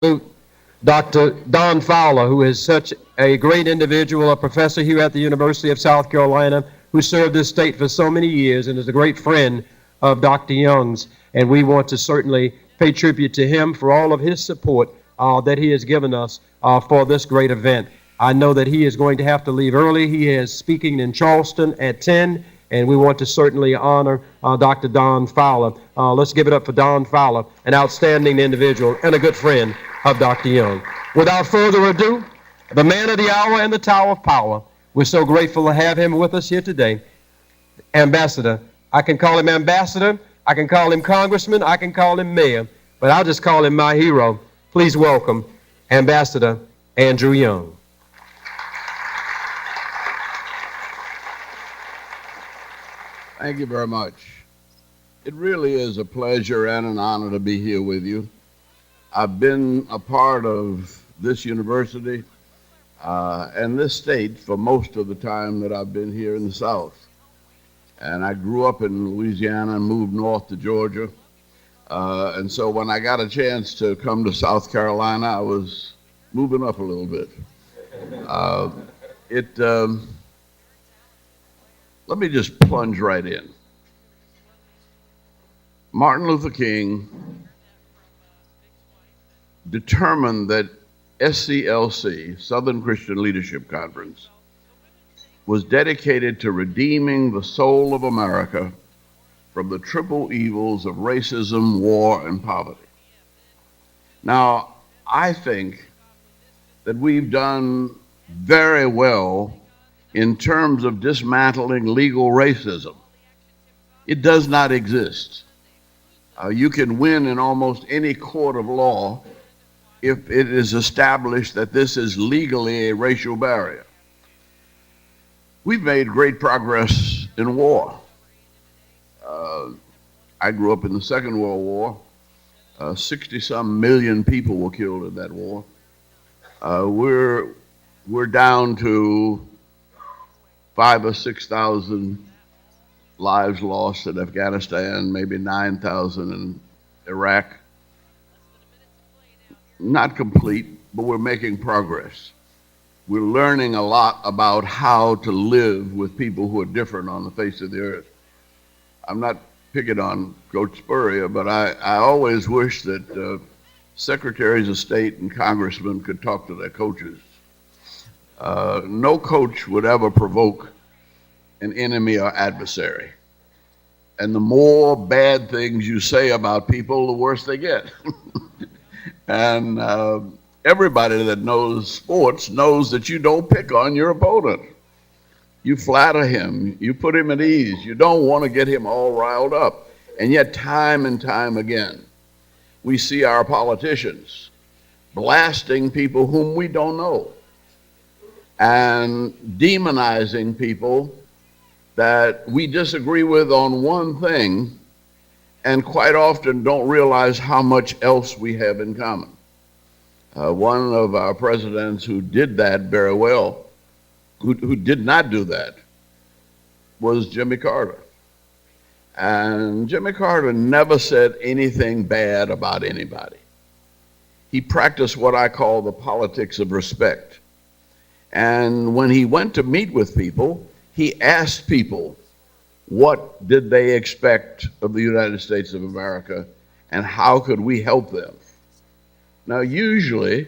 salute Dr. Don Fowler, who is such a great individual, a professor here at the University of South Carolina, who served this state for so many years and is a great friend of Dr. Young's. And we want to certainly pay tribute to him for all of his support that he has given us for this great event. I know that he is going to have to leave early. He is speaking in Charleston at 10, and we want to certainly honor Dr. Don Fowler. Let's give it up for Don Fowler, an outstanding individual and a good friend of Dr. Young. Without further ado, the man of the hour and the tower of power. We're so grateful to have him with us here today. Ambassador. I can call him ambassador, I can call him congressman, I can call him mayor, but I'll just call him my hero. Please welcome Ambassador Andrew Young. Thank you very much. It really is a pleasure and an honor to be here with you. I've been a part of this university and this state for most of the time that I've been here in the South. And I grew up in Louisiana and moved north to Georgia. And so when I got a chance to come to South Carolina, I was moving up a little bit. Let me just plunge right in. Martin Luther King determined that SCLC, Southern Christian Leadership Conference, was dedicated to redeeming the soul of America from the triple evils of racism, war, and poverty. Now, I think that we've done very well in terms of dismantling legal racism. It does not exist. You can win in almost any court of law if it is established that this is legally a racial barrier. We've made great progress in war. I grew up in the Second World War. 60-some million people were killed in that war. We're down to 5,000 or 6,000 lives lost in Afghanistan, maybe 9,000 in Iraq. Not complete, but we're making progress. We're learning a lot about how to live with people who are different on the face of the earth. I'm not picking on Coach Spurrier, but I always wish that secretaries of state and congressmen could talk to their coaches. No coach would ever provoke an enemy or adversary. And the more bad things you say about people, the worse they get. And everybody that knows sports knows that you don't pick on your opponent. You flatter him, you put him at ease, you don't want to get him all riled up. And yet time and time again, we see our politicians blasting people whom we don't know and demonizing people that we disagree with on one thing and quite often don't realize how much else we have in common. One of our presidents who did that very well, who did not do that, was Jimmy Carter. And Jimmy Carter never said anything bad about anybody. He practiced what I call the politics of respect. And when he went to meet with people, he asked people, what did they expect of the United States of America, and how could we help them? Now, usually,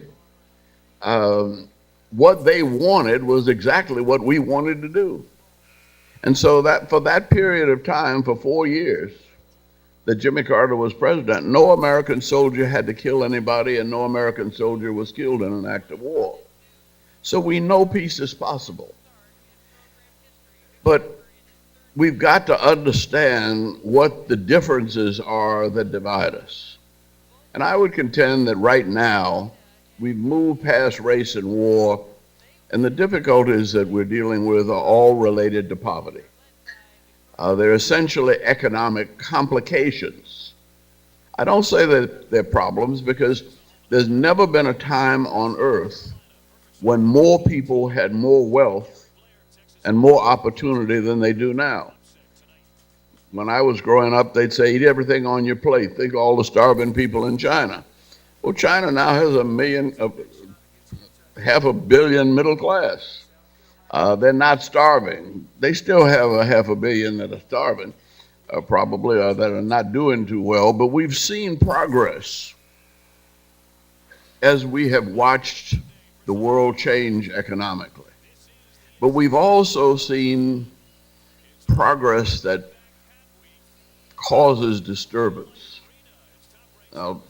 what they wanted was exactly what we wanted to do. And so that for that period of time, for 4 years, that Jimmy Carter was president, no American soldier had to kill anybody, and no American soldier was killed in an act of war. So we know peace is possible. But we've got to understand what the differences are that divide us. And I would contend that right now, we've moved past race and war, and the difficulties that we're dealing with are all related to poverty. They're essentially economic complications. I don't say that they're problems because there's never been a time on earth when more people had more wealth and more opportunity than they do now. When I was growing up, they'd say, eat everything on your plate. Think of all the starving people in China. Well, China now has half a billion middle class. They're not starving. They still have a half a billion that are starving, probably, or that are not doing too well. But we've seen progress as we have watched the world change economically. But we've also seen progress that causes disturbance. Now,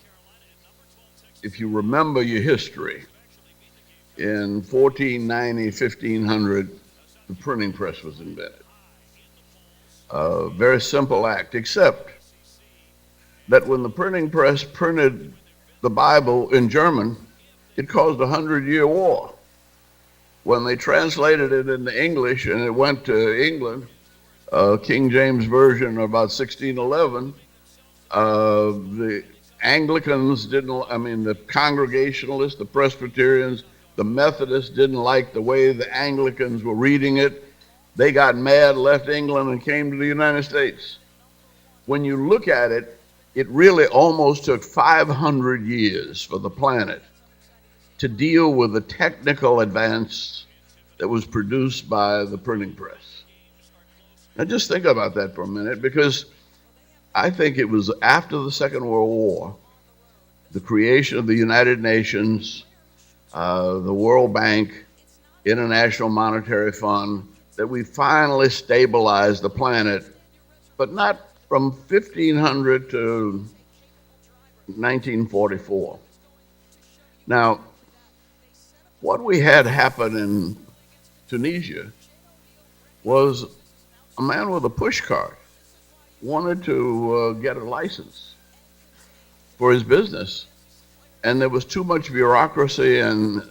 if you remember your history, in 1490, 1500, the printing press was invented. A very simple act, except that when the printing press printed the Bible in German, it caused a 100-year war. When they translated it into English and it went to England, King James Version about 1611, the Anglicans the Congregationalists, the Presbyterians, the Methodists didn't like the way the Anglicans were reading it. They got mad, left England, and came to the United States. When you look at it, it really almost took 500 years for the planet to deal with the technical advance that was produced by the printing press. Now just think about that for a minute, because I think it was after the Second World War, the creation of the United Nations, the World Bank, International Monetary Fund, that we finally stabilized the planet, but not from 1500 to 1944. Now, what we had happen in Tunisia was a man with a push cart wanted to get a license for his business, and there was too much bureaucracy, and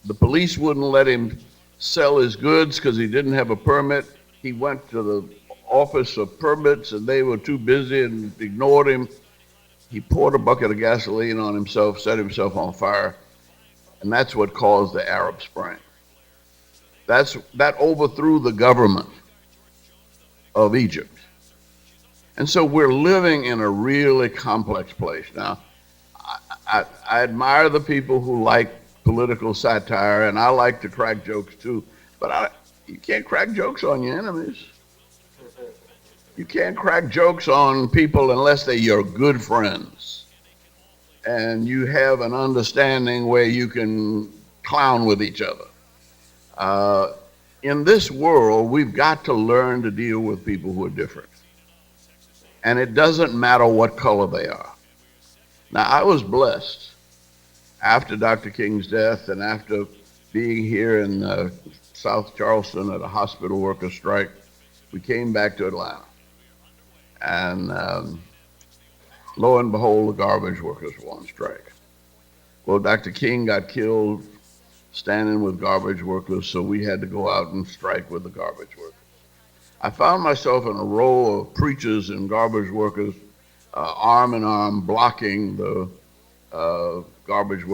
the police wouldn't let him sell his goods because he didn't have a permit. He went to the office of permits and they were too busy and ignored him. He poured a bucket of gasoline on himself, set himself on fire, and that's what caused the Arab Spring. That overthrew the government of Egypt. And so we're living in a really complex place. Now, I admire the people who like political satire, and I like to crack jokes too, but you can't crack jokes on your enemies. You can't crack jokes on people unless they're your good friends and you have an understanding where you can clown with each other. In this world, we've got to learn to deal with people who are different. And it doesn't matter what color they are. Now, I was blessed after Dr. King's death and after being here in South Charleston at a hospital worker strike, we came back to Atlanta. And lo and behold, the garbage workers were on strike. Well, Dr. King got killed standing with garbage workers, so we had to go out and strike with the garbage workers. I found myself in a row of preachers and garbage workers, arm in arm, blocking the garbage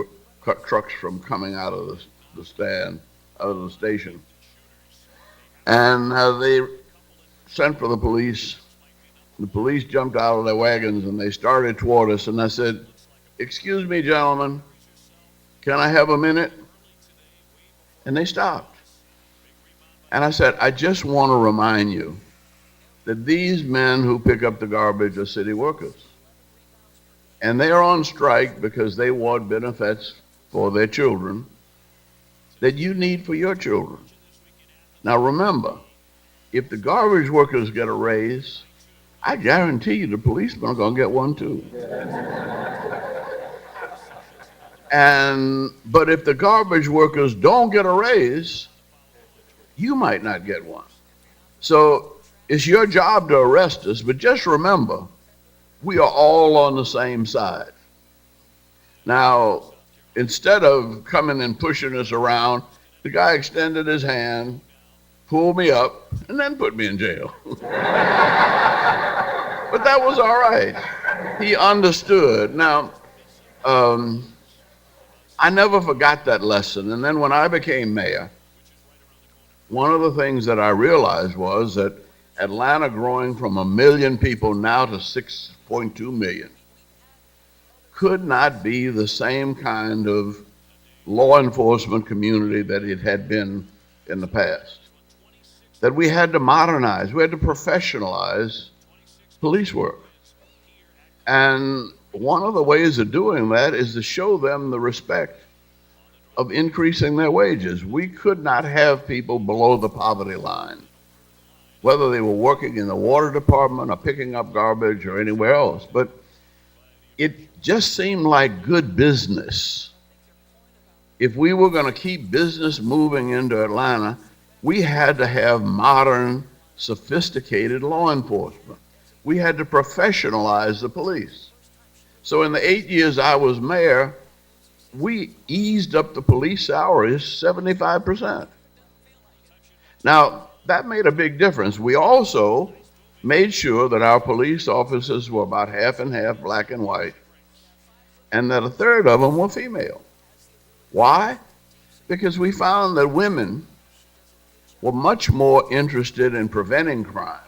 trucks from coming out of the stand, out of the station. And they sent for the police. The police jumped out of their wagons and they started toward us, and I said, "Excuse me, gentlemen, can I have a minute?" And they stopped. And I said, "I just want to remind you that these men who pick up the garbage are city workers. And they are on strike because they want benefits for their children that you need for your children. Now remember, if the garbage workers get a raise, I guarantee you the policemen are going to get one too. But if the garbage workers don't get a raise, you might not get one. So it's your job to arrest us, but just remember, we are all on the same side." Now, instead of coming and pushing us around, the guy extended his hand, pulled me up, and then put me in jail. But that was all right. He understood. Now, I never forgot that lesson. And then when I became mayor, one of the things that I realized was that Atlanta growing from 1 million people now to 6.2 million could not be the same kind of law enforcement community that it had been in the past. That we had to modernize, we had to professionalize police work. And one of the ways of doing that is to show them the respect of increasing their wages. We could not have people below the poverty line, whether they were working in the water department or picking up garbage or anywhere else. But it just seemed like good business. If we were going to keep business moving into Atlanta, we had to have modern, sophisticated law enforcement. We had to professionalize the police. So in the 8 years I was mayor, we eased up the police salaries 75%. Now, that made a big difference. We also made sure that our police officers were about half and half, black and white, and that a third of them were female. Why? Because we found that women were much more interested in preventing crime.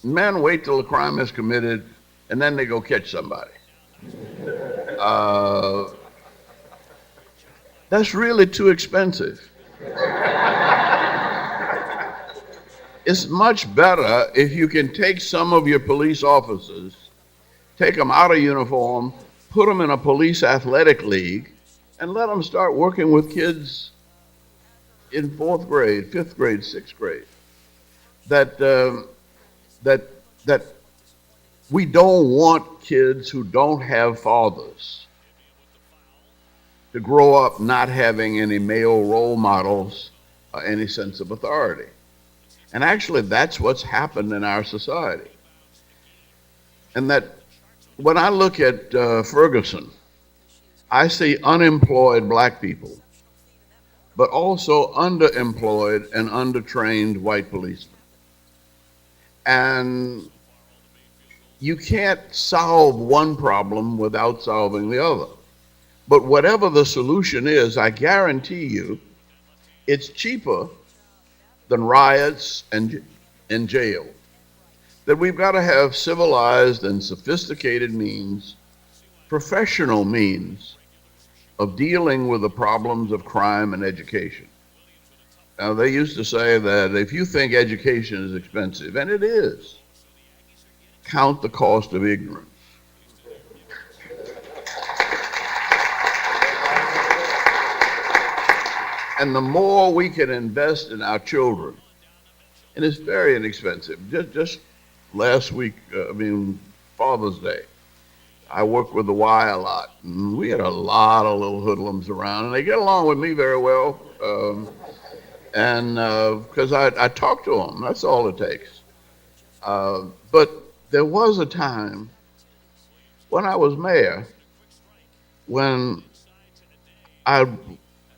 Men wait till the crime is committed and then they go catch somebody. That's really too expensive. It's much better if you can take some of your police officers, take them out of uniform, put them in a police athletic league, and let them start working with kids in 4th grade, 5th grade, 6th grade. That we don't want kids who don't have fathers to grow up not having any male role models or any sense of authority. And actually, that's what's happened in our society. And that when I look at Ferguson, I see unemployed black people, but also underemployed and undertrained white policemen. And you can't solve one problem without solving the other. But whatever the solution is, I guarantee you, it's cheaper than riots and jail. That we've got to have civilized and sophisticated means, professional means of dealing with the problems of crime and education. Now, they used to say that if you think education is expensive, and it is, count the cost of ignorance. And the more we can invest in our children, and it's very inexpensive. Just last week, Father's Day, I worked with the Y a lot, and we had a lot of little hoodlums around, and they get along with me very well, because I talk to them, that's all it takes. But there was a time when I was mayor, when I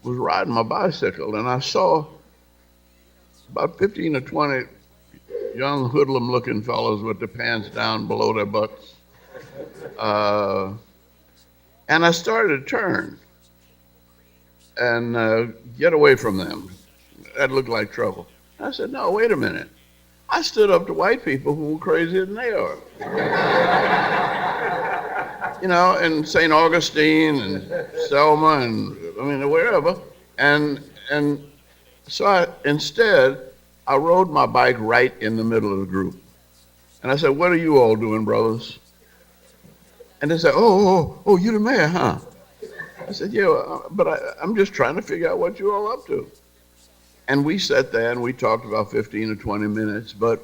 was riding my bicycle and I saw about 15 or 20 young hoodlum looking fellows with their pants down below their butts. And I started to turn and get away from them. That looked like trouble. I said, no, wait a minute. I stood up to white people who were crazier than they are. You know, in St. Augustine and Selma and wherever. And so instead, I rode my bike right in the middle of the group. And I said, what are you all doing, brothers? And they said, oh, you're the mayor, huh? I said, yeah, but I'm just trying to figure out what you're all up to. And we sat there and we talked about 15 or 20 minutes, but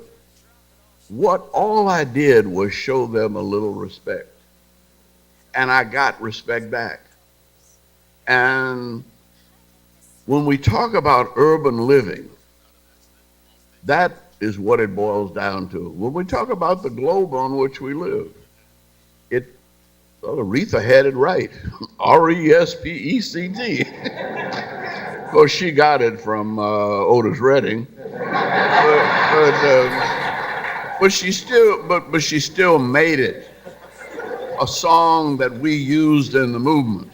what all I did was show them a little respect. And I got respect back. And when we talk about urban living, that is what it boils down to. When we talk about the globe on which we live, Aretha had it right, R-E-S-P-E-C-T. Of course, she got it from Otis Redding, but she still made it a song that we used in the movement,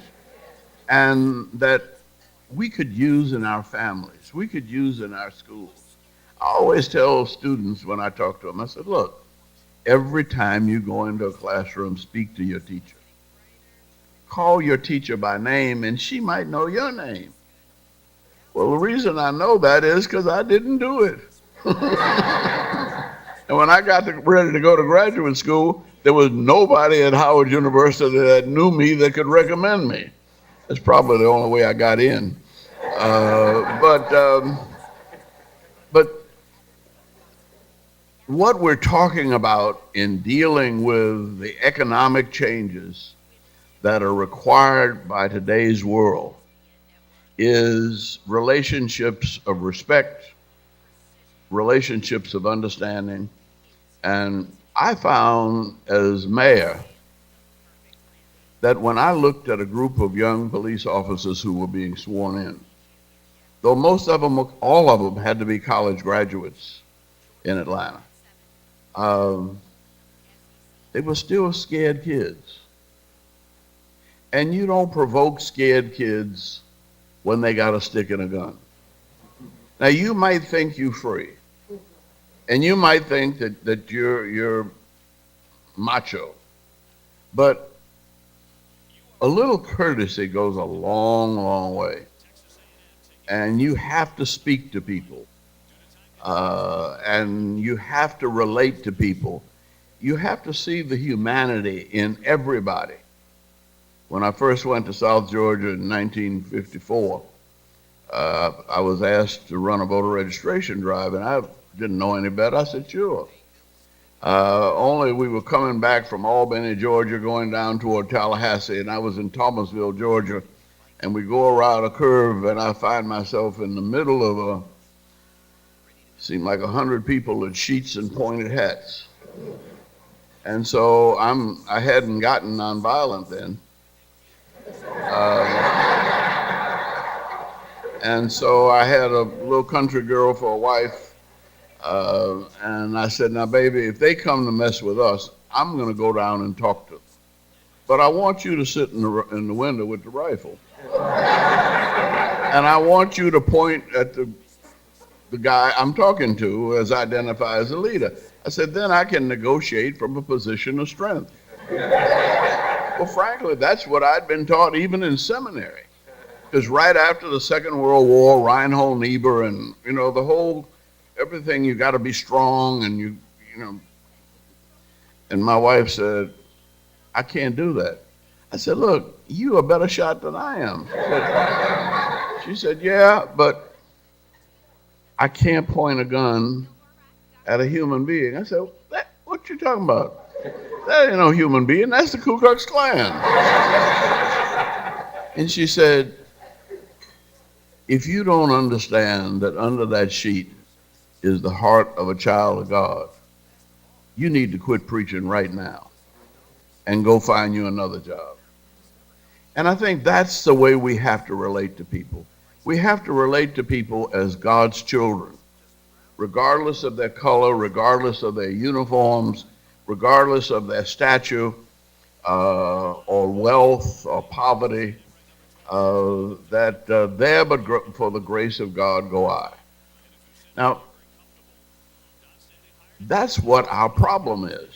and that we could use in our families, we could use in our schools. I always tell students when I talk to them, I said, look, every time you go into a classroom, speak to your teacher. Call your teacher by name, and she might know your name. Well, the reason I know that is because I didn't do it. And when I got ready to go to graduate school, there was nobody at Howard University that knew me that could recommend me. That's probably the only way I got in. But what we're talking about in dealing with the economic changes that are required by today's world is relationships of respect, relationships of understanding. And I found as mayor that when I looked at a group of young police officers who were being sworn in, though most of them, all of them had to be college graduates in Atlanta, they were still scared kids. And you don't provoke scared kids when they got a stick and a gun. Now you might think you're free, and you might think that you're macho, but a little courtesy goes a long, long way. And you have to speak to people, and you have to relate to people. You have to see the humanity in everybody. When I first went to South Georgia in 1954, I was asked to run a voter registration drive, and I didn't know any better. I said, sure. Only we were coming back from Albany, Georgia, going down toward Tallahassee, and I was in Thomasville, Georgia, and we go around a curve, and I find myself in the middle of seemed like 100 people in sheets and pointed hats. And so I hadn't gotten nonviolent then. And so I had a little country girl for a wife, and I said, now baby, if they come to mess with us, I'm gonna go down and talk to them. But I want you to sit in the window with the rifle. And I want you to point at the guy I'm talking to as identified as a leader. I said, then I can negotiate from a position of strength. Well, frankly, that's what I'd been taught even in seminary. Because right after the Second World War, Reinhold Niebuhr and, the whole, everything, you got to be strong and you know. And my wife said, I can't do that. I said, look, you a better shot than I am. She said, yeah, but I can't point a gun at a human being. I said, what you talking about? That ain't no human being, that's the Ku Klux Klan. And she said, if you don't understand that under that sheet is the heart of a child of God, you need to quit preaching right now and go find you another job. And I think that's the way we have to relate to people. We have to relate to people as God's children, regardless of their color, regardless of their uniforms, regardless of their stature, or wealth or poverty, that there but for the grace of God go I. Now, that's what our problem is,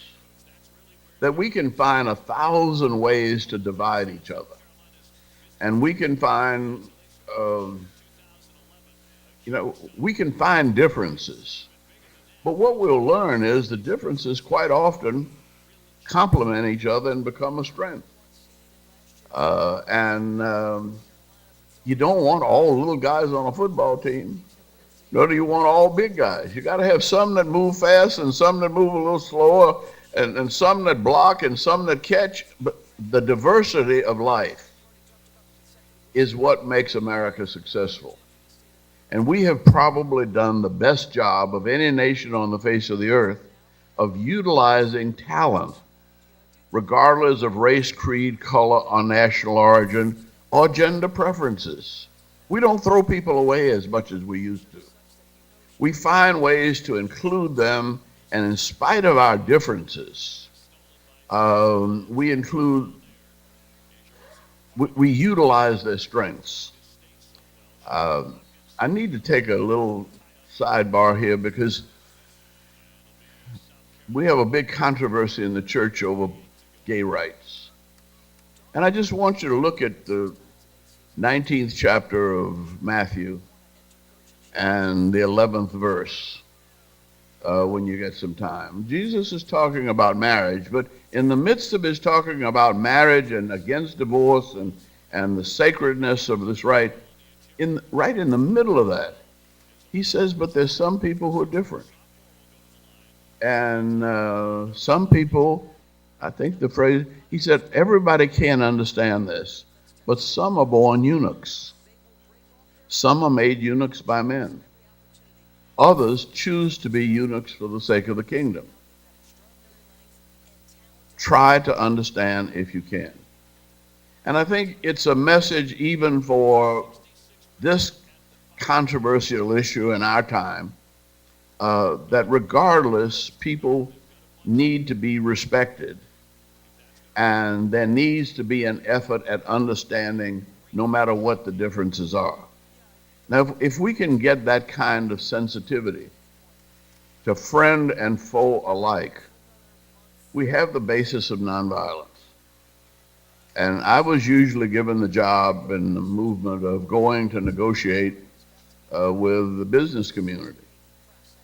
that we can find 1,000 ways to divide each other. And we can find, we can find differences. But what we'll learn is the differences quite often complement each other and become a strength. You don't want all little guys on a football team, nor do you want all big guys. You got to have some that move fast and some that move a little slower, and some that block and some that catch. But the diversity of life is what makes America successful. And we have probably done the best job of any nation on the face of the earth of utilizing talent, regardless of race, creed, color, or national origin, or gender preferences. We don't throw people away as much as we used to. We find ways to include them, and in spite of our differences, we utilize their strengths. I need to take a little sidebar here because we have a big controversy in the church over gay rights. And I just want you to look at the 19th chapter of Matthew and the 11th verse when you get some time. Jesus is talking about marriage, but in the midst of his talking about marriage and against divorce and the sacredness of this right, right in the middle of that, he says, but there's some people who are different. And some people, I think the phrase, he said, everybody can't understand this, but some are born eunuchs. Some are made eunuchs by men. Others choose to be eunuchs for the sake of the kingdom. Try to understand if you can. And I think it's a message even for this controversial issue in our time, that regardless, people need to be respected, and there needs to be an effort at understanding no matter what the differences are. Now, if we can get that kind of sensitivity to friend and foe alike, we have the basis of nonviolence. And I was usually given the job in the movement of going to negotiate with the business community,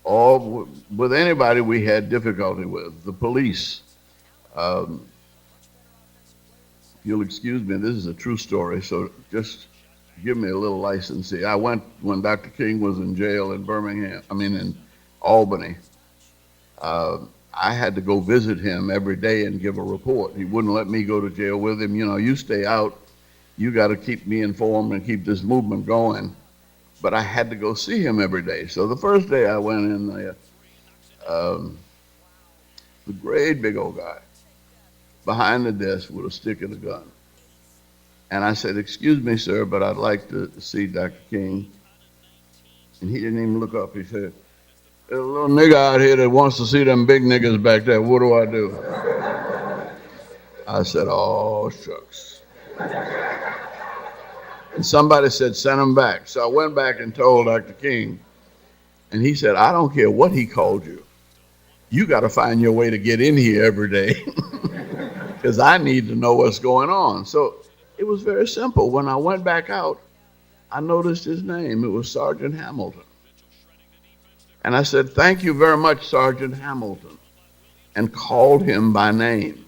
or with anybody we had difficulty with, the police. If you'll excuse me, this is a true story, so just give me a little license here. I went when Dr. King was in jail in in Albany. I had to go visit him every day and give a report. He wouldn't let me go to jail with him. You know, you stay out, you got to keep me informed and keep this movement going. But I had to go see him every day. So the first day I went in there, the great big old guy behind the desk with a stick and a gun. And I said, excuse me, sir, but I'd like to see Dr. King. And he didn't even look up. He said, there's a little nigga out here that wants to see them big niggas back there. What do I do? I said, oh, shucks. And somebody said, send him back. So I went back and told Dr. King. And he said, I don't care what he called you. You got to find your way to get in here every day because I need to know what's going on. So it was very simple. When I went back out, I noticed his name. It was Sergeant Hamilton. And I said, thank you very much, Sergeant Hamilton, and called him by name.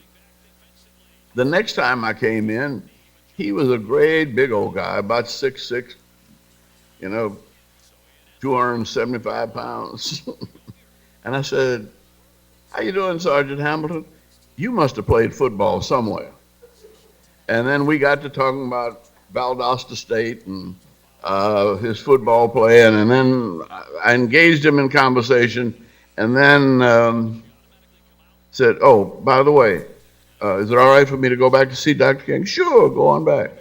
The next time I came in, he was a great big old guy, about 6'6", 275 pounds. And I said, how you doing, Sergeant Hamilton? You must have played football somewhere. And then we got to talking about Valdosta State and his football playing, and then I engaged him in conversation, and then said, oh, by the way, is it all right for me to go back to see Dr. King? Sure, go on back.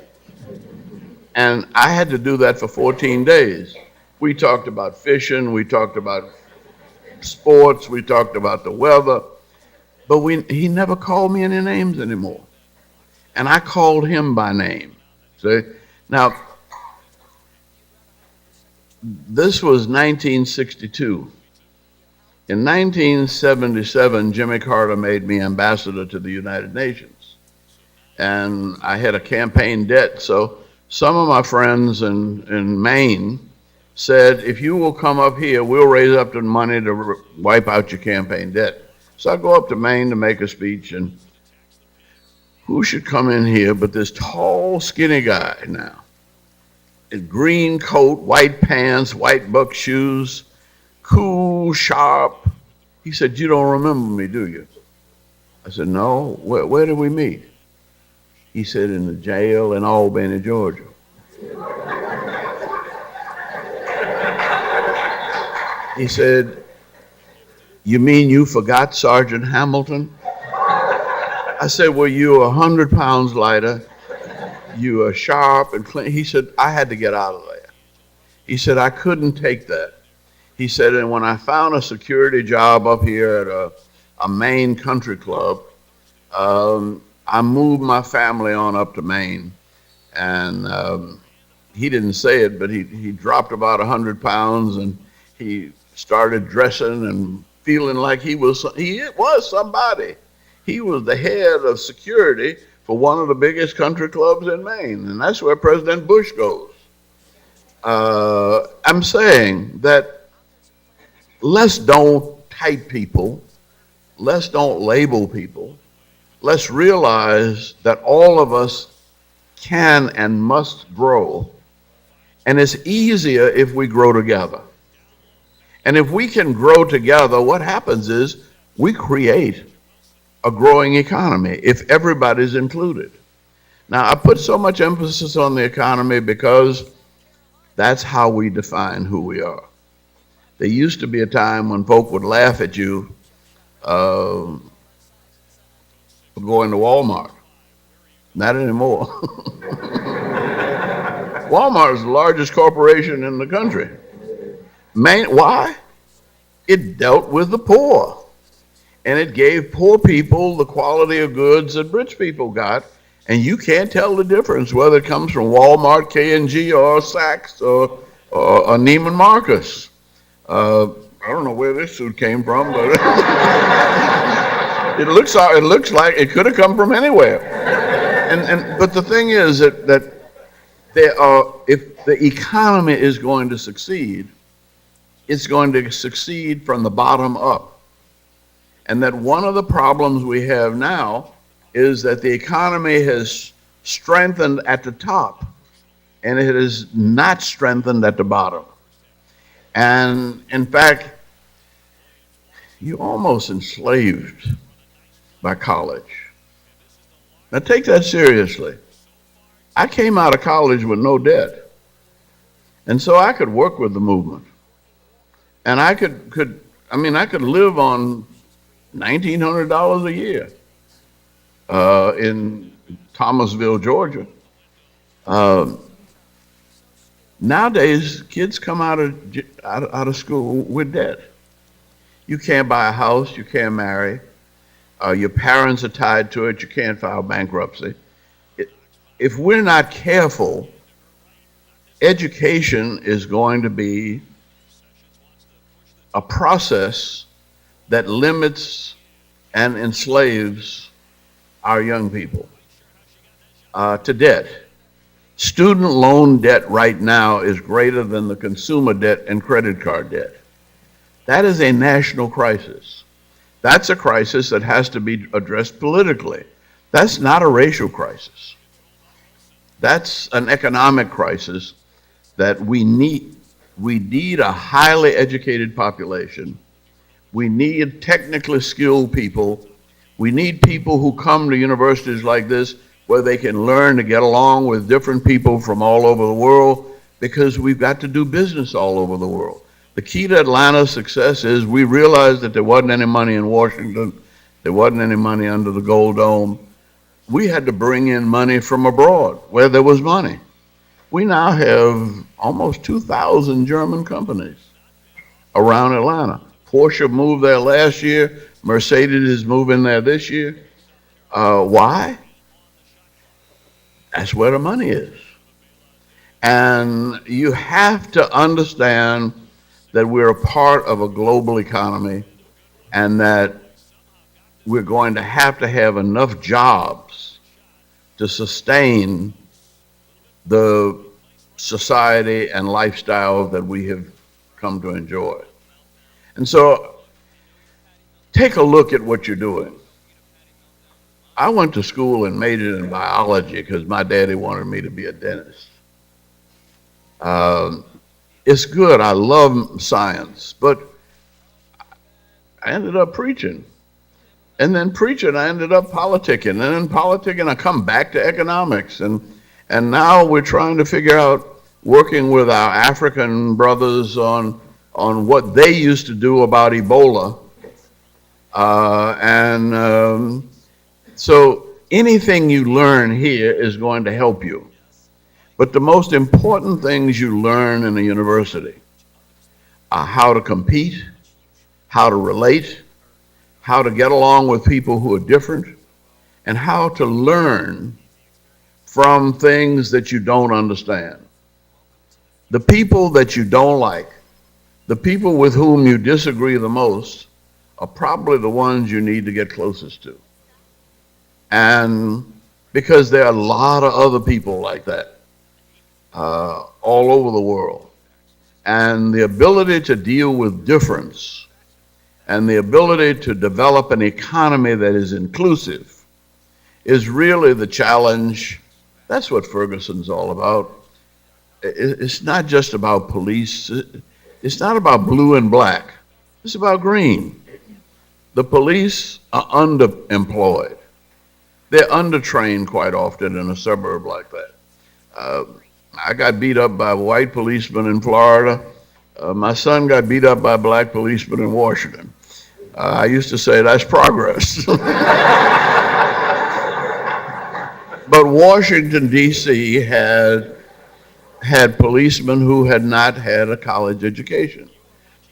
And I had to do that for 14 days. We talked about fishing, we talked about sports, we talked about the weather, but he never called me any names anymore. And I called him by name. See? Now, this was 1962. In 1977, Jimmy Carter made me ambassador to the United Nations. And I had a campaign debt, so some of my friends in Maine said, if you will come up here, we'll raise up the money to wipe out your campaign debt. So I go up to Maine to make a speech, and who should come in here but this tall, skinny guy now. In green coat, white pants, white buck shoes, cool, sharp. He said, you don't remember me, do you? I said, no. Where did we meet? He said, in the jail in Albany, Georgia. He said, you mean you forgot Sergeant Hamilton? I said, well, you're 100 pounds lighter. You are sharp and clean. He said, I had to get out of there. He said, I couldn't take that. He said, and when I found a security job up here at a Maine country club, I moved my family on up to Maine. And he didn't say it, but he dropped about 100 pounds, and he started dressing and feeling like he was somebody. He was the head of security for one of the biggest country clubs in Maine, and that's where President Bush goes. I'm saying that let's don't type people, let's don't label people, let's realize that all of us can and must grow, and it's easier if we grow together. And if we can grow together, what happens is we create a growing economy if everybody's included. Now, I put so much emphasis on the economy because that's how we define who we are. There used to be a time when folk would laugh at you for going to Walmart. Not anymore. Walmart is the largest corporation in the country. Why? It dealt with the poor. And it gave poor people the quality of goods that rich people got. And you can't tell the difference whether it comes from Walmart, K&G, or Saks, or Neiman Marcus. I don't know where this suit came from, but it looks like it could have come from anywhere. But the thing is that if the economy is going to succeed, it's going to succeed from the bottom up. And that one of the problems we have now is that the economy has strengthened at the top and it is not strengthened at the bottom. And in fact, you're almost enslaved by college. Now take that seriously. I came out of college with no debt. And so I could work with the movement. And I could live on $1,900 a year in Thomasville, Georgia. Nowadays, kids come out of school with debt. You can't buy a house, you can't marry. Your parents are tied to it, you can't file bankruptcy. If we're not careful, education is going to be a process that limits and enslaves our young people to debt. Student loan debt right now is greater than the consumer debt and credit card debt. That is a national crisis. That's a crisis that has to be addressed politically. That's not a racial crisis. That's an economic crisis that we need. We need a highly educated population. We need technically skilled people. We need people who come to universities like this where they can learn to get along with different people from all over the world, because we've got to do business all over the world. The key to Atlanta's success is we realized that there wasn't any money in Washington, there wasn't any money under the Gold Dome. We had to bring in money from abroad where there was money. We now have almost 2,000 German companies around Atlanta. Porsche moved there last year. Mercedes is moving there this year. Why? That's where the money is. And you have to understand that we're a part of a global economy and that we're going to have enough jobs to sustain the society and lifestyle that we have come to enjoy. And so take a look at what you're doing. I went to school and majored in biology because my daddy wanted me to be a dentist. It's good, I love science, but I ended up preaching. And then preaching, I ended up politicking. And then politicking, I come back to economics. And now we're trying to figure out, working with our African brothers on what they used to do about Ebola. So anything you learn here is going to help you. But the most important things you learn in a university are how to compete, how to relate, how to get along with people who are different, and how to learn from things that you don't understand. The people that you don't like, the people with whom you disagree the most, are probably the ones you need to get closest to. And because there are a lot of other people like that all over the world. And the ability to deal with difference and the ability to develop an economy that is inclusive is really the challenge. That's what Ferguson's all about. It's not just about police. It's not about blue and black. It's about green. The police are underemployed. They're undertrained quite often in a suburb like that. I got beat up by a white policeman in Florida. My son got beat up by a black policeman in Washington. I used to say that's progress. But Washington, D.C. had policemen who had not had a college education.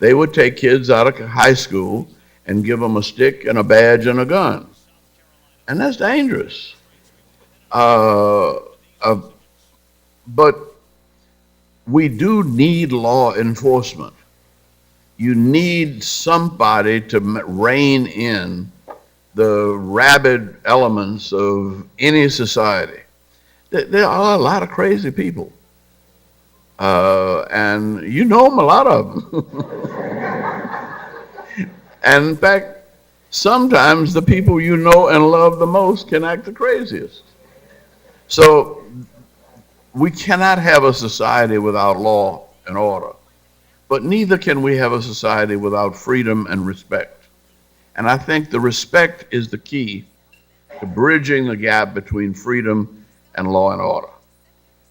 They would take kids out of high school and give them a stick and a badge and a gun. And that's dangerous. But we do need law enforcement. You need somebody to rein in the rabid elements of any society. There are a lot of crazy people. And you know them, a lot of them. And in fact, sometimes the people you know and love the most can act the craziest. So we cannot have a society without law and order, but neither can we have a society without freedom and respect. And I think the respect is the key to bridging the gap between freedom and law and order.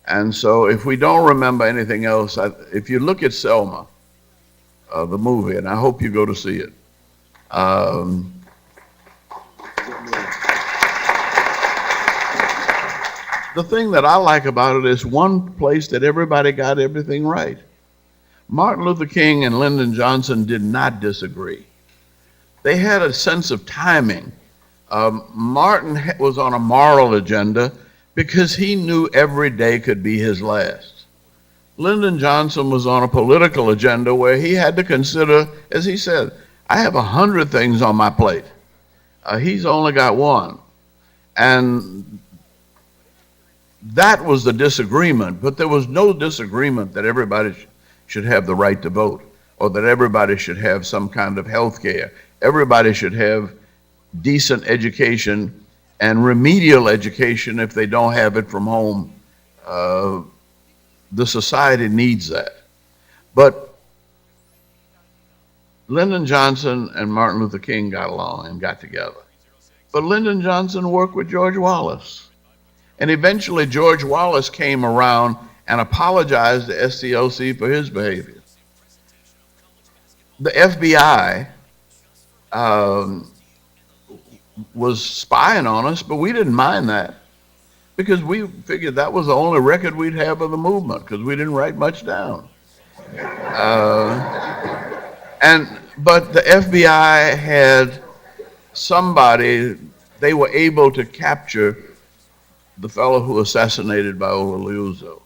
And so if we don't remember anything else, if you look at Selma, the movie, and I hope you go to see it, the thing that I like about it is one place that everybody got everything right. Martin Luther King and Lyndon Johnson did not disagree. They had a sense of timing. Martin was on a moral agenda because he knew every day could be his last. Lyndon Johnson was on a political agenda where he had to consider, as he said, I have 100 things on my plate. He's only got one. And that was the disagreement, but there was no disagreement that everybody should have the right to vote or that everybody should have some kind of health care. Everybody should have decent education and remedial education if they don't have it from home. The society needs that. But Lyndon Johnson and Martin Luther King got along and got together. But Lyndon Johnson worked with George Wallace. And eventually George Wallace came around and apologized to SCLC for his behavior. The FBI was spying on us, but we didn't mind that because we figured that was the only record we'd have of the movement because we didn't write much down. But the FBI had somebody, they were able to capture the fellow who assassinated Viola Liuzzo.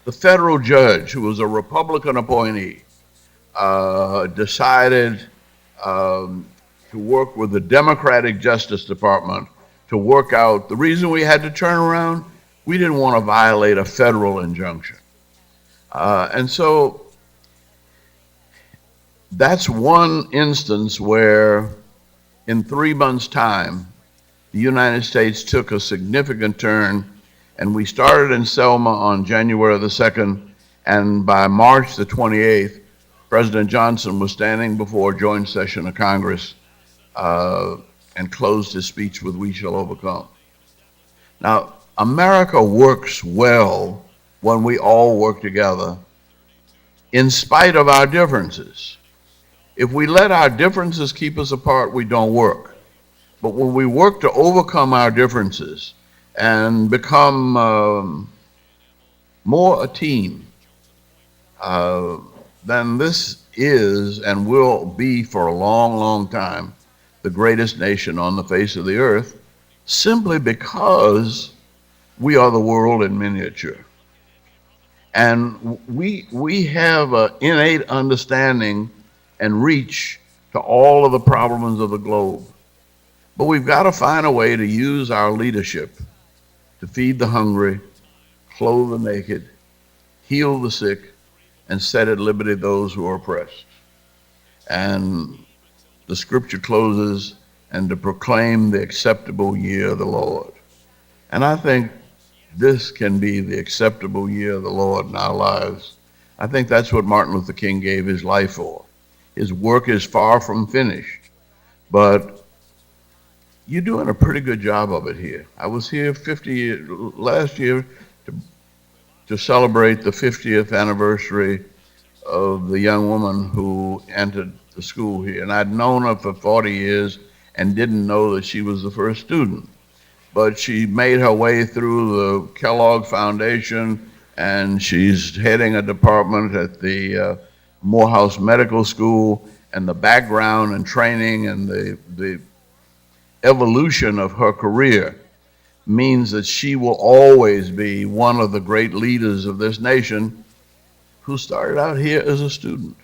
The federal judge, who was a Republican appointee, decided to work with the Democratic Justice Department to work out. The reason we had to turn around, we didn't want to violate a federal injunction. And so that's one instance where in 3 months' time, the United States took a significant turn, and we started in Selma on January the 2nd, and by March the 28th, President Johnson was standing before a joint session of Congress and closed his speech with "We shall overcome." Now, America works well when we all work together in spite of our differences. If we let our differences keep us apart, we don't work. But when we work to overcome our differences and become more a team, then this is and will be for a long, long time the greatest nation on the face of the earth, simply because we are the world in miniature. And we have an innate understanding and reach to all of the problems of the globe. But we've got to find a way to use our leadership to feed the hungry, clothe the naked, heal the sick, and set at liberty those who are oppressed. And the scripture closes, and to proclaim the acceptable year of the Lord. And I think this can be the acceptable year of the Lord in our lives. I think that's what Martin Luther King gave his life for. His work is far from finished, but you're doing a pretty good job of it here. I was here last year to celebrate the 50th anniversary of the young woman who entered the school here. And I'd known her for 40 years and didn't know that she was the first student. But she made her way through the Kellogg Foundation, and she's heading a department at the Morehouse Medical School, and the background and training and the evolution of her career means that she will always be one of the great leaders of this nation who started out here as a student.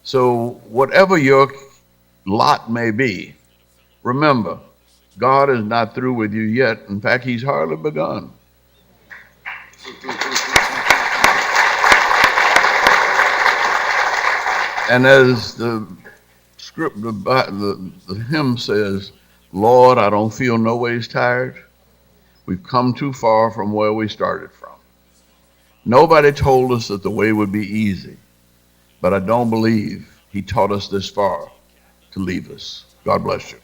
So whatever your lot may be, remember, God is not through with you yet. In fact, he's hardly begun. And as the script, the hymn says, Lord, I don't feel no ways tired. We've come too far from where we started from. Nobody told us that the way would be easy, but I don't believe he taught us this far to leave us. God bless you.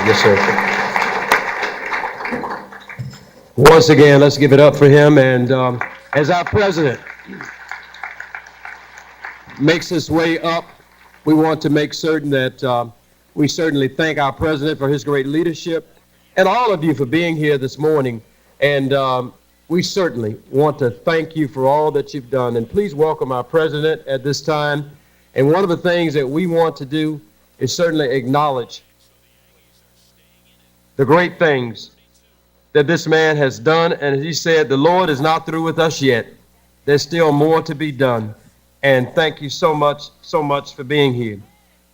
Yes, sir. Once again, let's give it up for him. And as our president makes his way up, we want to make certain that we certainly thank our president for his great leadership and all of you for being here this morning. And we certainly want to thank you for all that you've done. And please welcome our president at this time. And one of the things that we want to do is certainly acknowledge the great things that this man has done. And as he said, the Lord is not through with us yet. There's still more to be done. And thank you so much for being here.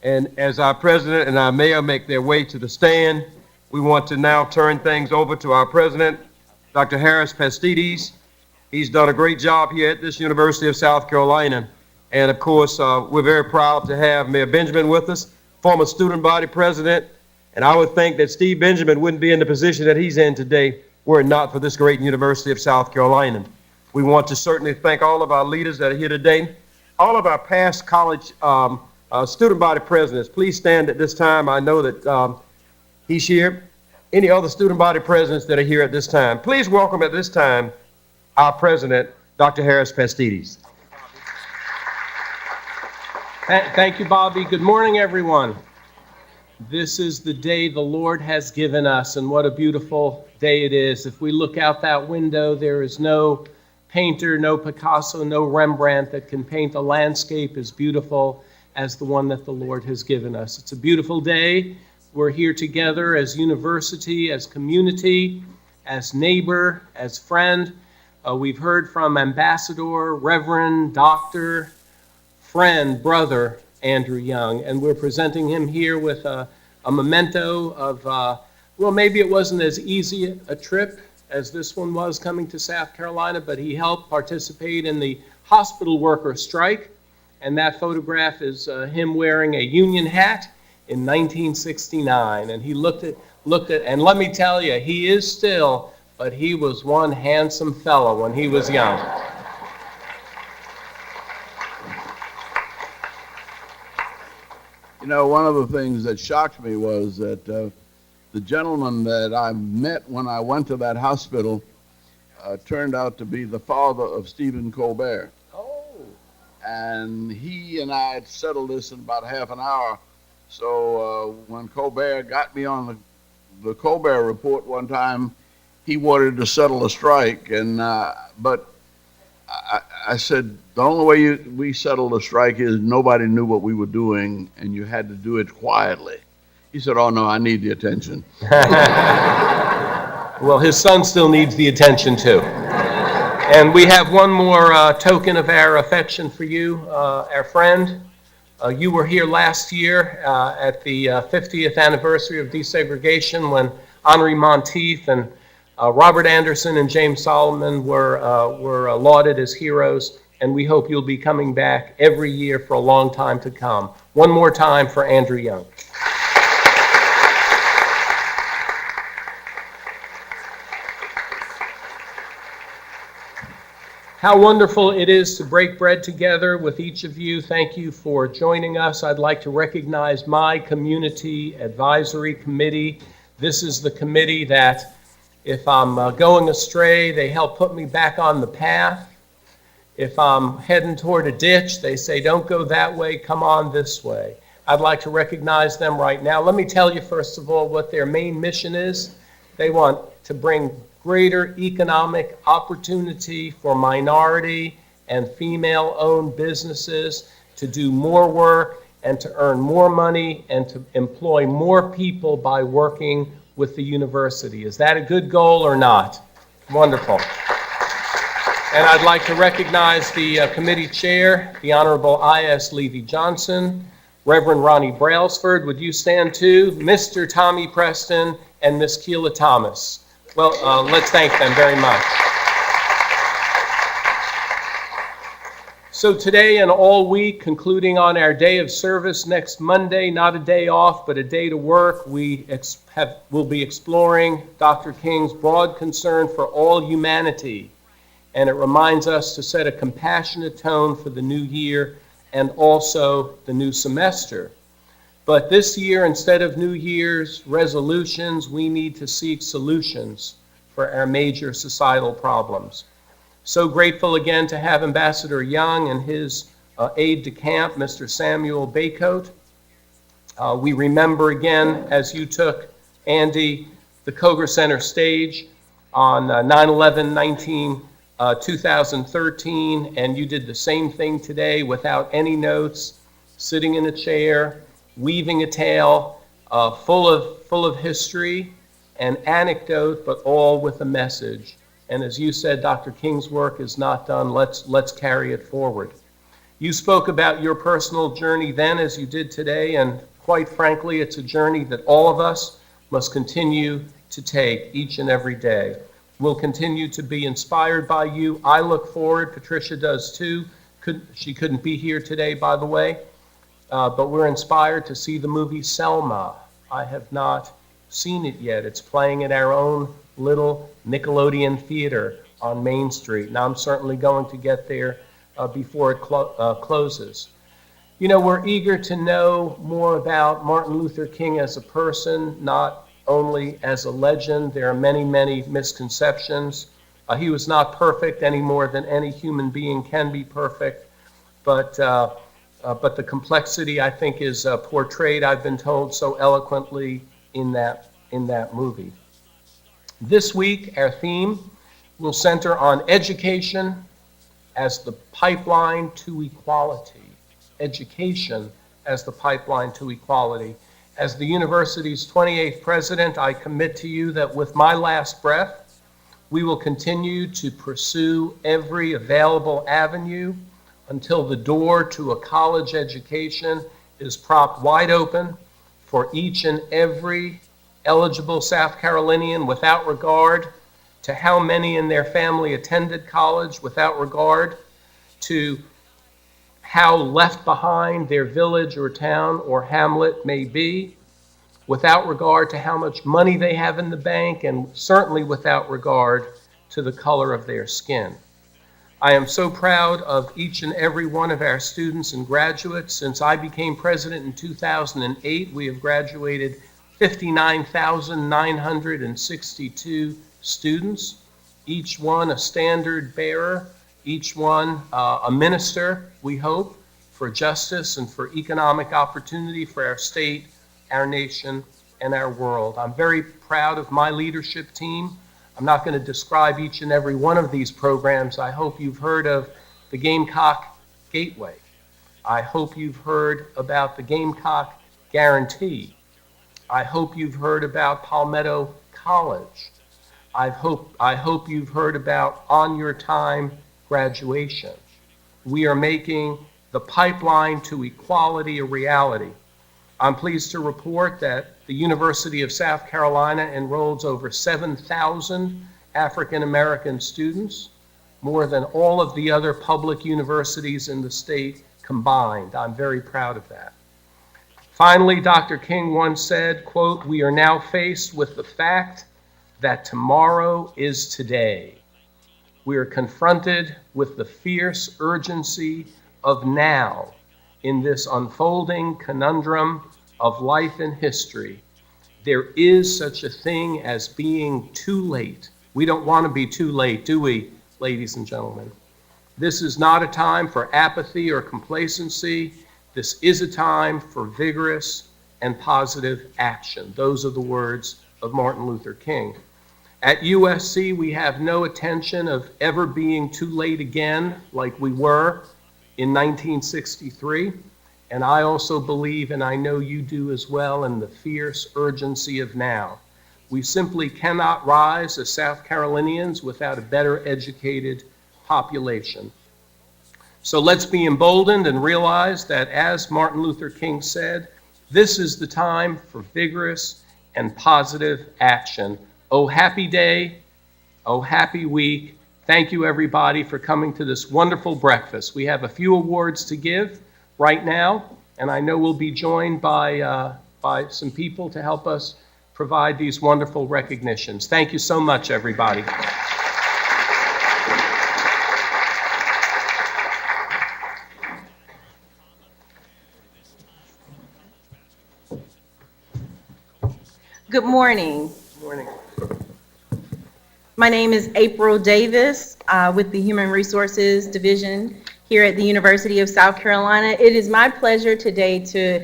And as our president and our mayor make their way to the stand, we want to now turn things over to our president, Dr. Harris Pastides. He's done a great job here at this University of South Carolina. And of course, we're very proud to have Mayor Benjamin with us, former student body president. And I would think that Steve Benjamin wouldn't be in the position that he's in today were it not for this great University of South Carolina. We want to certainly thank all of our leaders that are here today, all of our past college student body presidents. Please stand at this time. I know that he's here. Any other student body presidents that are here at this time? Please welcome at this time our president, Dr. Harris Pastides. Thank you, Bobby. Good morning, everyone. This is the day the Lord has given us, and what a beautiful day it is. If we look out that window, there is no painter, no Picasso, no Rembrandt that can paint a landscape as beautiful as the one that the Lord has given us. It's a beautiful day. We're here together as university, as community, as neighbor, as friend. We've heard from Ambassador, Reverend, Doctor, friend, brother, Andrew Young, and we're presenting him here with a memento of, well, maybe it wasn't as easy a trip as this one was coming to South Carolina, but he helped participate in the hospital worker strike, and that photograph is him wearing a Union hat in 1969, and he looked at, and let me tell you, he is still, but he was one handsome fellow when he was young. You know, one of the things that shocked me was that the gentleman that I met when I went to that hospital turned out to be the father of Stephen Colbert. Oh. And he and I had settled this in about half an hour. So when Colbert got me on the Colbert Report one time, he wanted to settle a strike. But I said, the only way we settled a strike is nobody knew what we were doing and you had to do it quietly. He said, oh no, I need the attention. Well, his son still needs the attention too. And we have one more token of our affection for you, our friend. You were here last year at the 50th anniversary of desegregation when Henri Monteith and Robert Anderson and James Solomon were lauded as heroes, and we hope you'll be coming back every year for a long time to come. One more time for Andrew Young. How wonderful it is to break bread together with each of you. Thank you for joining us. I'd like to recognize my Community Advisory Committee. This is the committee that, if I'm going astray, they help put me back on the path. If I'm heading toward a ditch, they say, don't go that way, come on this way. I'd like to recognize them right now. Let me tell you, first of all, what their main mission is. They want to bring greater economic opportunity for minority and female-owned businesses to do more work and to earn more money and to employ more people by working with the university. Is that a good goal or not? Wonderful. And I'd like to recognize the committee chair, the Honorable I.S. Levy-Johnson, Reverend Ronnie Brailsford, would you stand too, Mr. Tommy Preston, and Miss Keela Thomas. Well, let's thank them very much. So today and all week, concluding on our day of service next Monday, not a day off, but a day to work, we'll be exploring Dr. King's broad concern for all humanity. And it reminds us to set a compassionate tone for the new year and also the new semester. But this year, instead of New Year's resolutions, we need to seek solutions for our major societal problems. So grateful again to have Ambassador Young and his aide-de-camp, Mr. Samuel Baycoat. We remember again, as you took, Andy, the Koger Center stage on 9/11/2013, and you did the same thing today without any notes, sitting in a chair, weaving a tale full of history and anecdote, but all with a message. And as you said, Dr. King's work is not done. Let's carry it forward. You spoke about your personal journey then as you did today, and quite frankly, it's a journey that all of us must continue to take each and every day. We'll continue to be inspired by you. I look forward, Patricia does too. She couldn't be here today, by the way. But we're inspired to see the movie Selma. I have not seen it yet. It's playing at our own little Nickelodeon theater on Main Street. Now I'm certainly going to get there before it closes. You know, we're eager to know more about Martin Luther King as a person, not only as a legend. There are many, many misconceptions. He was not perfect any more than any human being can be perfect, but the complexity, I think, is portrayed, I've been told, so eloquently in that movie. This week, our theme will center on education as the pipeline to equality. Education as the pipeline to equality. As the university's 28th president, I commit to you that with my last breath, we will continue to pursue every available avenue until the door to a college education is propped wide open for each and every eligible South Carolinian, without regard to how many in their family attended college, without regard to how left behind their village or town or hamlet may be, without regard to how much money they have in the bank, and certainly without regard to the color of their skin. I am so proud of each and every one of our students and graduates. Since I became president in 2008, we have graduated 59,962 students, each one a standard bearer, each one a minister, we hope, for justice and for economic opportunity for our state, our nation, and our world. I'm very proud of my leadership team. I'm not going to describe each and every one of these programs. I hope you've heard of the Gamecock Gateway. I hope you've heard about the Gamecock Guarantee. I hope you've heard about Palmetto College. I hope you've heard about On Your Time graduation. We are making the pipeline to equality a reality. I'm pleased to report that the University of South Carolina enrolls over 7,000 African American students, more than all of the other public universities in the state combined. I'm very proud of that. Finally, Dr. King once said, quote, "We are now faced with the fact that tomorrow is today. We are confronted with the fierce urgency of now in this unfolding conundrum of life and history. There is such a thing as being too late." We don't want to be too late, do we, ladies and gentlemen? This is not a time for apathy or complacency. This is a time for vigorous and positive action. Those are the words of Martin Luther King. At USC, we have no intention of ever being too late again like we were in 1963. And I also believe, and I know you do as well, in the fierce urgency of now. We simply cannot rise as South Carolinians without a better educated population. So let's be emboldened and realize that, as Martin Luther King said, this is the time for vigorous and positive action. Oh, happy day. Oh, happy week. Thank you, everybody, for coming to this wonderful breakfast. We have a few awards to give right now, and I know we'll be joined by some people to help us provide these wonderful recognitions. Thank you so much, everybody. Good morning. Good morning. My name is April Davis with the Human Resources Division here at the University of South Carolina. It is my pleasure today to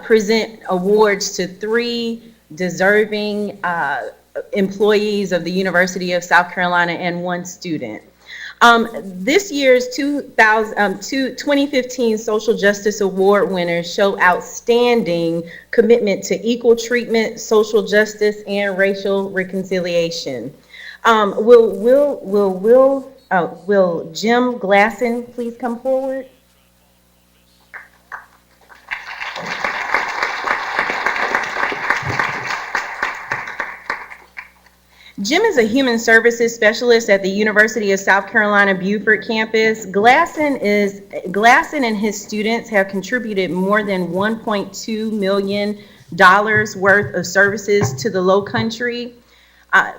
present awards to 3 deserving employees of the University of South Carolina and 1 student. This year's 2015 Social Justice Award winners show outstanding commitment to equal treatment, social justice, and racial reconciliation. Will Jim Glasson please come forward? Jim is a human services specialist at the University of South Carolina Beaufort campus. Glasson and his students have contributed more than $1.2 million worth of services to the Lowcountry.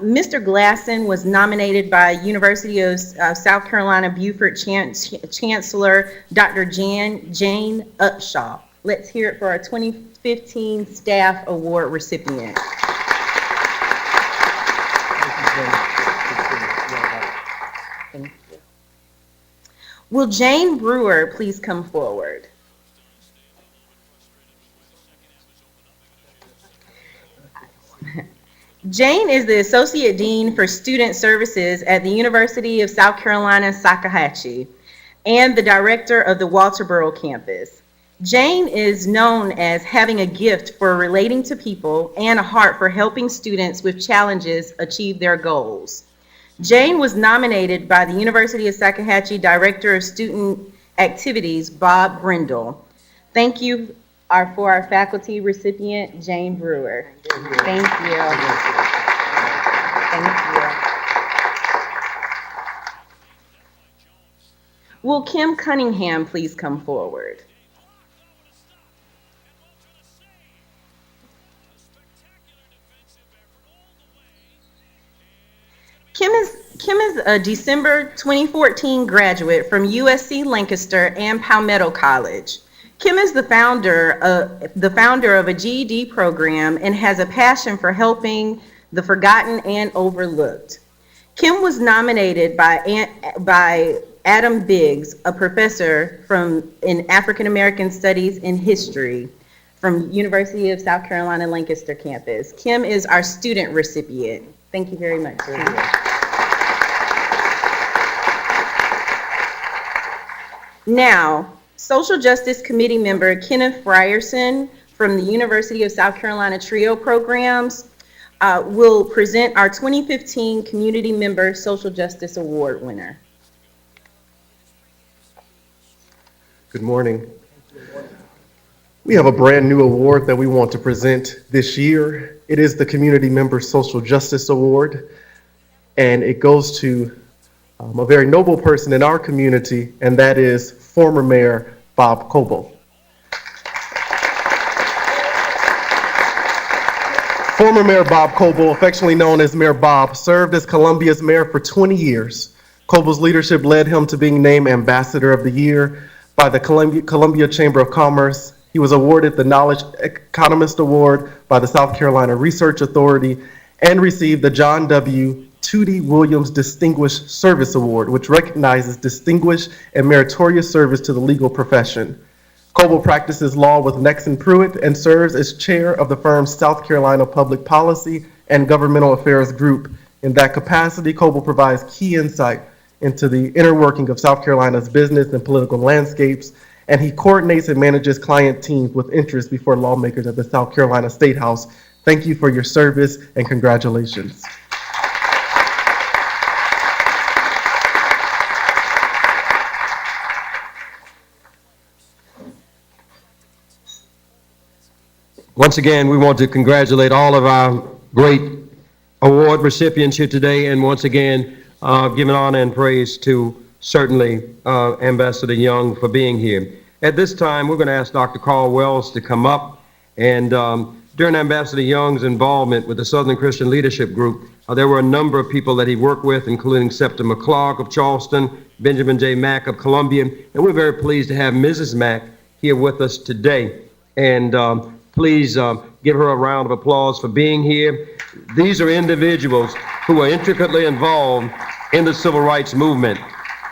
Mr. Glasson was nominated by University of South Carolina Beaufort Chancellor Dr. Jane Upshaw. Let's hear it for our 2015 Staff Award recipient. Will Jane Brewer please come forward? Jane is the Associate Dean for Student Services at the University of South Carolina, Salkehatchie, and the Director of the Walterboro campus. Jane is known as having a gift for relating to people and a heart for helping students with challenges achieve their goals. Jane was nominated by the University of Salkehatchie Director of Student Activities, Bob Brindle. Thank you for our faculty recipient, Jane Brewer. Thank you. Thank you. Will Kim Cunningham please come forward? Kim is a December 2014 graduate from USC Lancaster and Palmetto College. Kim is the founder of a GED program and has a passion for helping the forgotten and overlooked. Kim was nominated by Adam Biggs, a professor in African American Studies and History from University of South Carolina Lancaster campus. Kim is our student recipient. Thank you very much. Now, Social Justice Committee member Kenneth Frierson from the University of South Carolina TRIO programs will present our 2015 Community Member Social Justice Award winner. Good morning. We have a brand new award that we want to present this year. It is the Community Member Social Justice Award, and it goes to a very noble person in our community, and that is former Mayor Bob Coble. Former Mayor Bob Coble, affectionately known as Mayor Bob, served as Columbia's mayor for 20 years. Coble's leadership led him to being named Ambassador of the Year by the Columbia Chamber of Commerce. He was awarded the Knowledge Economist Award by the South Carolina Research Authority and received the John W. Tootie Williams Distinguished Service Award, which recognizes distinguished and meritorious service to the legal profession. Coble practices law with Nexon Pruitt and serves as chair of the firm's South Carolina Public Policy and Governmental Affairs Group. In that capacity, Coble provides key insight into the inner working of South Carolina's business and political landscapes, and he coordinates and manages client teams with interest before lawmakers at the South Carolina State House. Thank you for your service and congratulations. Once again, we want to congratulate all of our great award recipients here today, and once again, giving honor and praise to certainly Ambassador Young for being here. At this time, we're going to ask Dr. Carl Wells to come up, and during Ambassador Young's involvement with the Southern Christian Leadership Group, there were a number of people that he worked with, including Septa McClark of Charleston, Benjamin J. Mack of Columbia, and we're very pleased to have Mrs. Mack here with us today. And please give her a round of applause for being here. These are individuals who are intricately involved in the civil rights movement.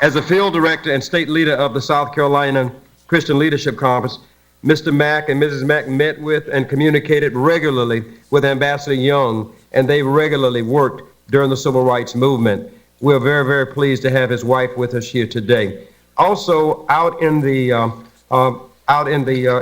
As a field director and state leader of the South Carolina Christian Leadership Conference, Mr. Mack and Mrs. Mack met with and communicated regularly with Ambassador Young, and they regularly worked during the civil rights movement. We're very, very pleased to have his wife with us here today. Also, out in the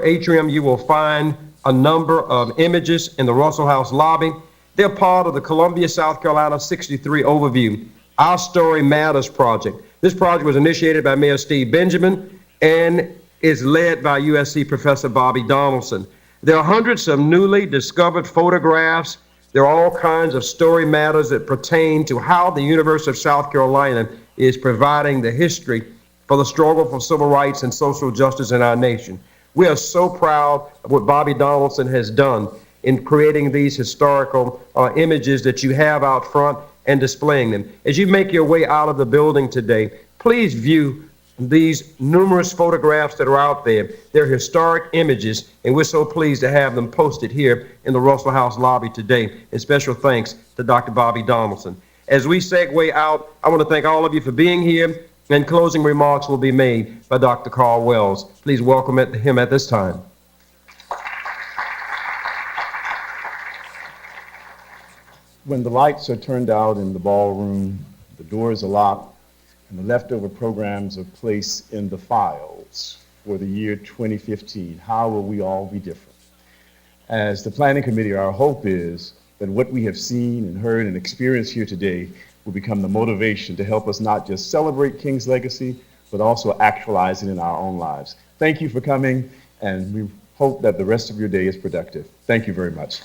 atrium, you will find a number of images in the Russell House lobby. They're part of the Columbia, South Carolina 63 Overview, Our Story Matters project. This project was initiated by Mayor Steve Benjamin and is led by USC Professor Bobby Donaldson. There are hundreds of newly discovered photographs. There are all kinds of story matters that pertain to how the University of South Carolina is providing the history for the struggle for civil rights and social justice in our nation. We are so proud of what Bobby Donaldson has done in creating these historical images that you have out front and displaying them. As you make your way out of the building today, please view these numerous photographs that are out there. They're historic images, and we're so pleased to have them posted here in the Russell House lobby today. And special thanks to Dr. Bobby Donaldson. As we segue out, I want to thank all of you for being here, and closing remarks will be made by Dr. Carl Wells. Please welcome him at this time. When the lights are turned out in the ballroom, the doors are locked, and the leftover programs are placed in the files for the year 2015, how will we all be different? As the planning committee, our hope is that what we have seen and heard and experienced here today will become the motivation to help us not just celebrate King's legacy, but also actualize it in our own lives. Thank you for coming, and we hope that the rest of your day is productive. Thank you very much.